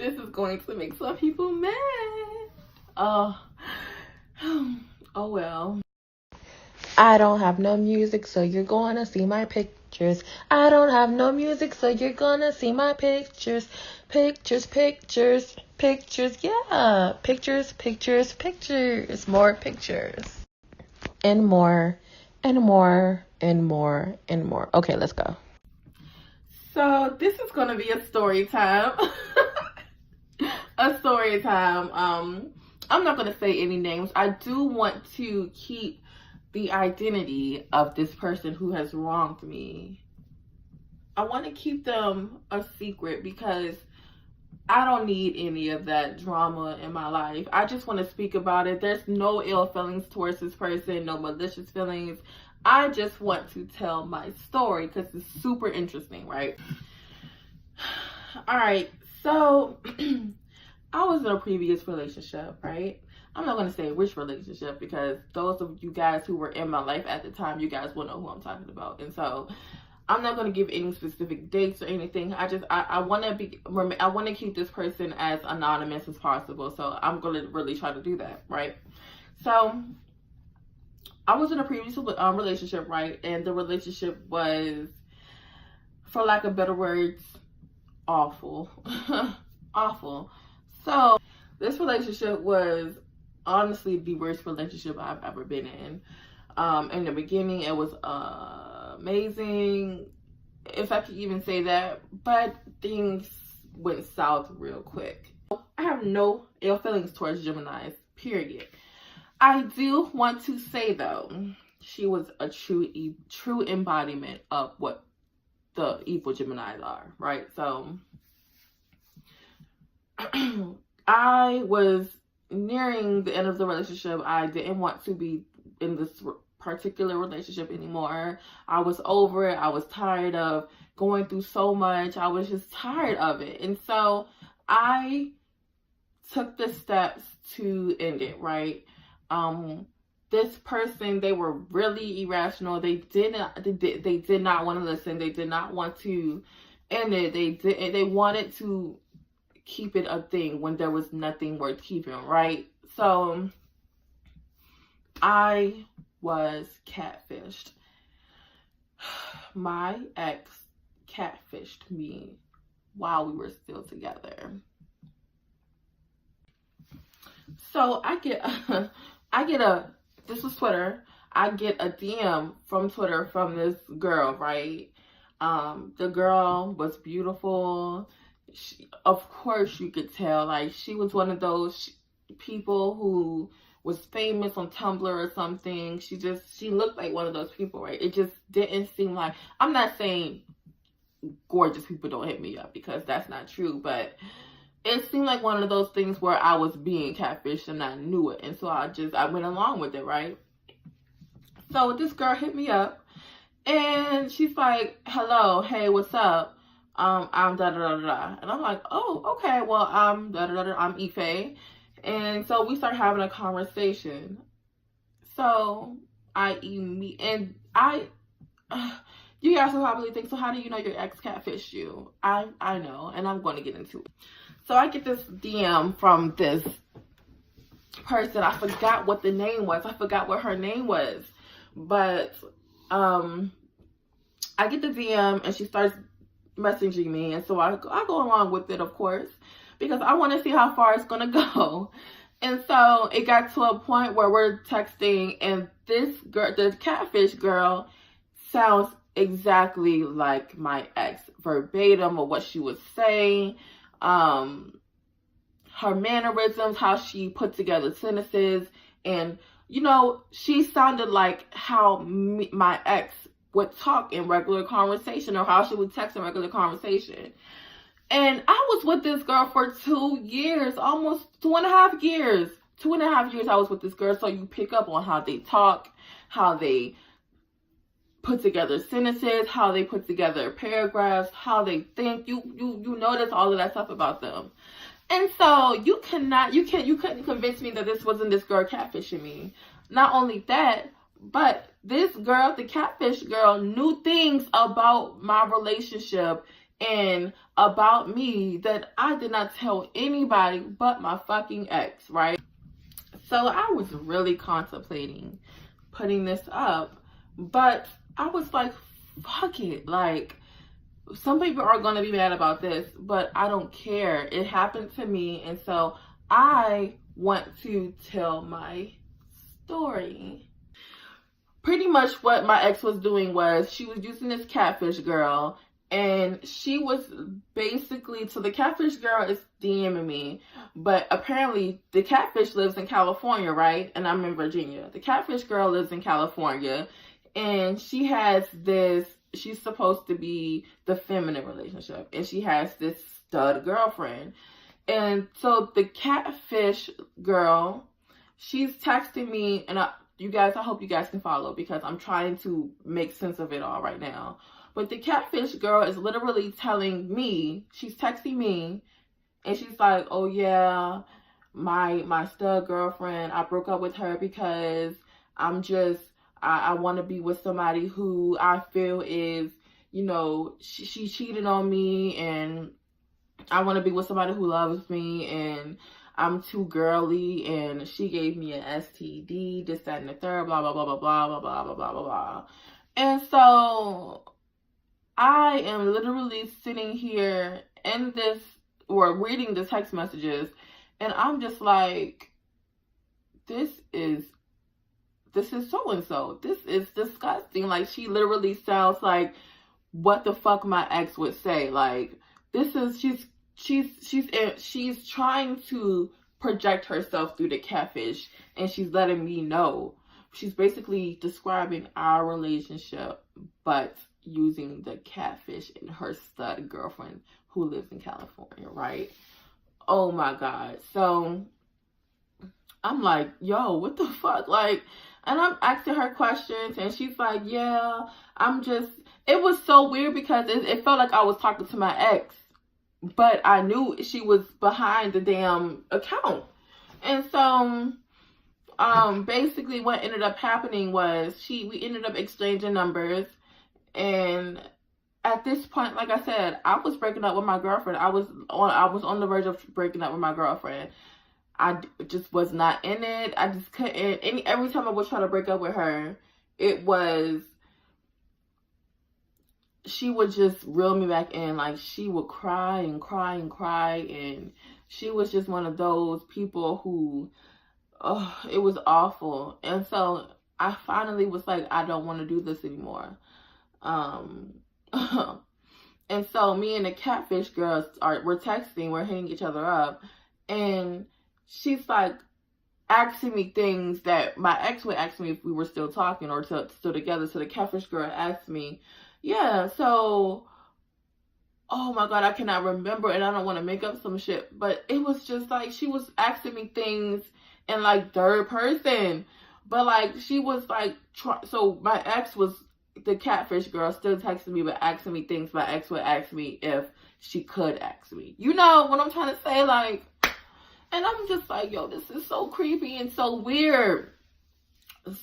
This is going to make some people mad. Oh well. I don't have no music, so you're gonna see my pictures. I don't have no music, so you're gonna see my pictures. Pictures, pictures, pictures, yeah. Pictures, pictures, pictures. More pictures. And more, and more, and more, and more. Okay, let's go. So this is gonna be a story time. A story time. I'm not gonna say any names. I do want to keep the identity of this person who has wronged me. I want to keep them a secret because I don't need any of that drama in my life. I just want to speak about it. There's no ill feelings towards this person, no malicious feelings. I just want to tell my story because it's super interesting, right? All right, so I was in a previous relationship, right? I'm not going to say which relationship because those of you guys who were in my life at the time, you guys will know who I'm talking about. And so I'm not going to give any specific dates or anything. I want to keep this person as anonymous as possible. So I'm going to really try to do that, right? So I was in a previous relationship, right? And the relationship was, for lack of better words, awful. Awful. So this relationship was honestly the worst relationship I've ever been in. In the beginning, it was amazing, if I could even say that, but things went south real quick. I have no ill feelings towards Geminis, period. I do want to say though, she was a true embodiment of what the evil Geminis are, right? So I was nearing the end of the relationship. I didn't want to be in this particular relationship anymore. I was over it. I was tired of going through so much. I was just tired of it. And so I took the steps to end it, right? This person, they were really irrational. They did not want to listen. They did not want to end it. They wanted to keep it a thing when there was nothing worth keeping, right? So I was catfished. My ex catfished me while we were still together. So this was Twitter. I get a DM from Twitter from this girl, right? The girl was beautiful. Of course you could tell, like, she was one of those people who was famous on Tumblr or something. She looked like one of those people, right? It just didn't seem like, I'm not saying gorgeous people don't hit me up because that's not true, but it seemed like one of those things where I was being catfished and I knew it. And so I went along with it, right? So this girl hit me up and she's like, hello, hey, what's up? I'm da da da da. And I'm like, oh, okay, well, I'm da da da, I'm Ife. And so we start having a conversation. So you guys will probably think, so how do you know your ex catfished you? I know, and I'm going to get into it. So I get this DM from this person. I forgot what the name was. I forgot what her name was. But I get the DM and she starts messaging me. And so I go along with it, of course, because I want to see how far it's going to go. And so it got to a point where we're texting and this girl, the catfish girl, sounds exactly like my ex, verbatim of what she was saying. Her mannerisms, how she put together sentences, and you know, she sounded like how my ex would talk in regular conversation, or how she would text in regular conversation. And I was with this girl for 2 years, almost 2.5 years. 2.5 years I was with this girl, so you pick up on how they talk, how they put together sentences, how they put together paragraphs, how they think. You notice all of that stuff about them. And so you couldn't convince me that this wasn't this girl catfishing me. Not only that, but this girl, the catfish girl, knew things about my relationship and about me that I did not tell anybody but my fucking ex, right? So I was really contemplating putting this up, but I was like, fuck it. Like, some people are going to be mad about this, but I don't care. It happened to me, and so I want to tell my story. Pretty much what my ex was doing was she was using this catfish girl, and she was basically, so the catfish girl is DMing me, but apparently the catfish lives in California, right? And I'm in Virginia. The catfish girl lives in California, and she has this, she's supposed to be the feminine relationship, and she has this stud girlfriend. And so the catfish girl, she's texting me, and you guys, I hope you guys can follow because I'm trying to make sense of it all right now. But the catfish girl is literally telling me, she's texting me, and she's like, oh yeah, my stud girlfriend, I broke up with her because I'm just, I want to be with somebody who I feel is, you know, she cheated on me, and I want to be with somebody who loves me, and I'm too girly, and she gave me an STD, this, that, and the third, blah, blah, blah, blah, blah, blah, blah, blah, blah, blah, blah. And so I am literally sitting here in this, or reading the text messages, and I'm just like, this is so-and-so. This is disgusting. Like, she literally sounds like what the fuck my ex would say. Like, this is, she's trying to project herself through the catfish, and she's letting me know. She's basically describing our relationship, but using the catfish and her stud girlfriend who lives in California, right? Oh my God. So I'm like, yo, what the fuck? Like, and I'm asking her questions, and she's like, yeah, it was so weird because it felt like I was talking to my ex, but I knew she was behind the damn account. And so, basically what ended up happening was we ended up exchanging numbers, and at this point, like I said, I was breaking up with my girlfriend. I was on the verge of breaking up with my girlfriend. I just was not in it. I just couldn't. Every time I would try to break up with her, she would just reel me back in. Like, she would cry and cry and cry, and she was just one of those people who, oh, it was awful. And so I finally was like, I don't want to do this anymore. And so me and the catfish girls we're texting, we're hitting each other up, and she's like asking me things that my ex would ask me if we were still talking or still together. So the catfish girl asked me, yeah, so, oh my God, I cannot remember, and I don't want to make up some shit, but it was just like, she was asking me things in like third person, but like, she was like, so my ex was, the catfish girl still texting me, but asking me things my ex would ask me if she could ask me. You know what I'm trying to say? Like, and I'm just like, yo, this is so creepy and so weird.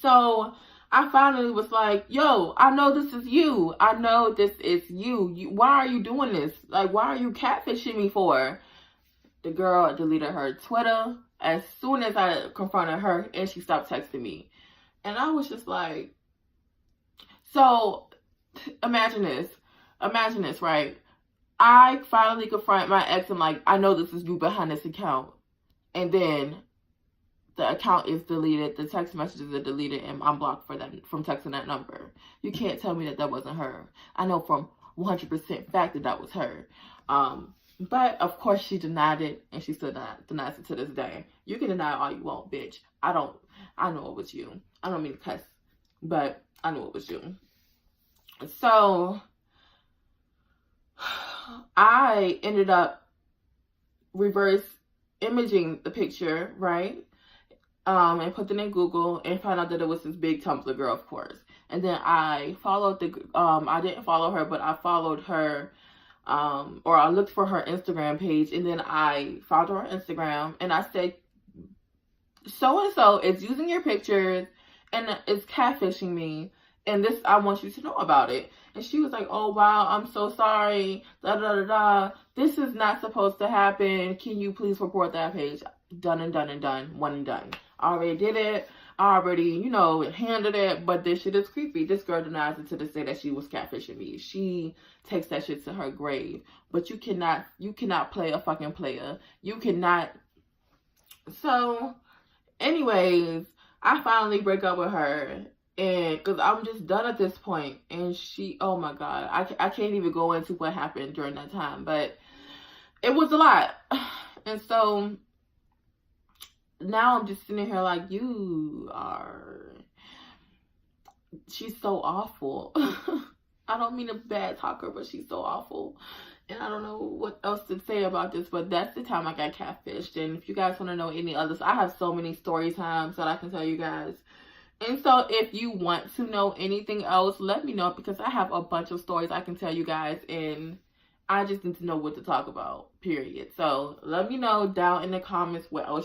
So I finally was like, yo, I know this is you. I know this is you. Why are you doing this? Like, why are you catfishing me for? The girl deleted her Twitter as soon as I confronted her, and she stopped texting me. And I was just like, so imagine this, right? I finally confront my ex and like, I know this is you behind this account. And then the account is deleted, the text messages are deleted, and I'm blocked from texting that number. You can't tell me that wasn't her. I know from 100% fact that was her. But of course she denied it, and she still denies it to this day. You can deny all you want, bitch. I know it was you. I don't mean to cuss, but I know it was you. So I ended up reverse imaging the picture, right? And put it in Google and found out that it was this big Tumblr girl, of course. And then I followed I didn't follow her, but I followed her, or I looked for her Instagram page, and then I found her on Instagram, and I said, so-and-so is using your pictures and is catfishing me, and this, I want you to know about it. And she was like, oh, wow, I'm so sorry. Da, da, da, da. This is not supposed to happen. Can you please report that page? Done and done and done. One and done. I already did it. I already, you know, handled it. But this shit is creepy. This girl denies it to this day that she was catfishing me. She takes that shit to her grave. But you cannot play a fucking player. You cannot. So, anyways, I finally break up with her. And because I'm just done at this point. And she, oh my God, I can't even go into what happened during that time. But it was a lot. And so now I'm just sitting here like, she's so awful. I don't mean a bad talker, but she's so awful. And I don't know what else to say about this, but that's the time I got catfished. And if you guys want to know any others, I have so many story times that I can tell you guys. And so if you want to know anything else, let me know, because I have a bunch of stories I can tell you guys, and I just need to know what to talk about, period. So let me know down in the comments what else